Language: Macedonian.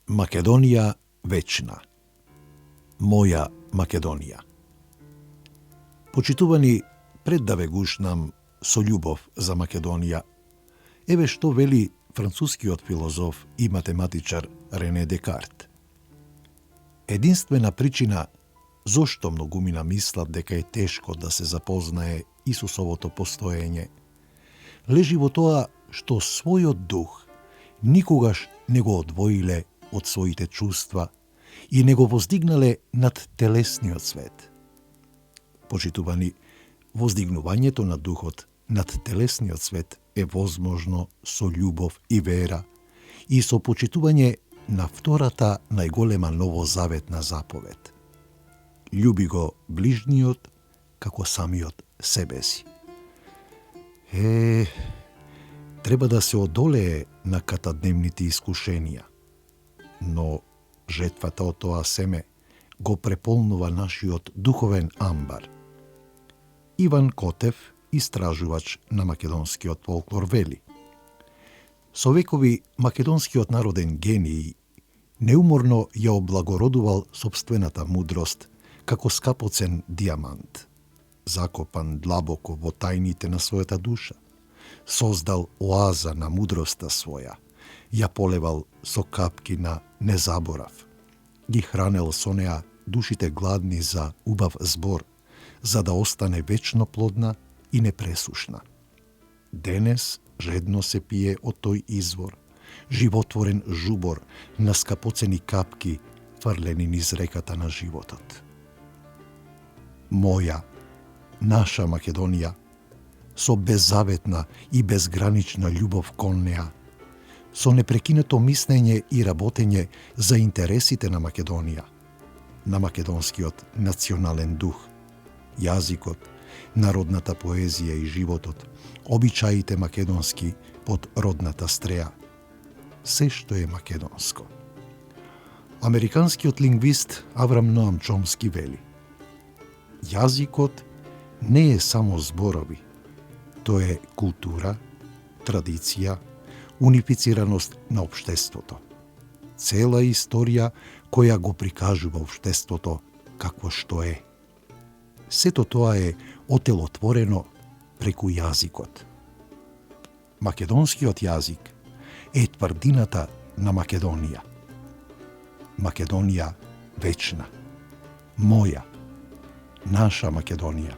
Македонија вечна. Моја Македонија. Почитувани, пред да ве гушнам со љубов за Македонија, еве што вели францускиот филозоф и математичар Рене Декарт. Единствена причина зошто многумина мислат дека е тешко да се запознае Исусовото постоење, лежи во тоа што својот дух никогаш не го одвоиле од своите чувства и не го воздигнале над телесниот свет. Почитувани, воздигнувањето на духот над телесниот свет е возможно со љубов и вера и со почитување на втората најголема новозаветна заповед. Љуби го ближниот како самиот себе си. Треба да се одолее на катадневните искушенија, но жетвата од тоа семе го преполнува нашиот духовен амбар. Иван Котев, истражувач на македонскиот фолклор, вели: со векови македонскиот народен гений неуморно ја облагородувал сопствената мудрост како скапоцен дијамант, закопан длабоко во тајните на својата душа, создал оаза на мудроста своја, ја полевал со капки на незаборав, ги хранел со неа душите гладни за убав збор, за да остане вечно плодна и непресушна. Денес жедно се пие од тој извор, животворен жубор на скапоцени капки фрлени низ реката на животот. Моја, наша Македонија, со беззаветна и безгранична љубов кон неа, со непрекинато мислење и работење за интересите на Македонија, на македонскиот национален дух, јазикот, народната поезија и животот, обичаите македонски под родната стреја, се што е македонско. Американскиот лингвист Аврам Ноам Чомски вели: јазикот не е само зборови, тоа е култура, традиција, унифицираност на општеството. Цела историја која го прикажува општеството какво што е. Сето тоа е отелотворено преку јазикот. Македонскиот јазик е тврдината на Македонија. Македонија вечна. Моја, наша Македонија.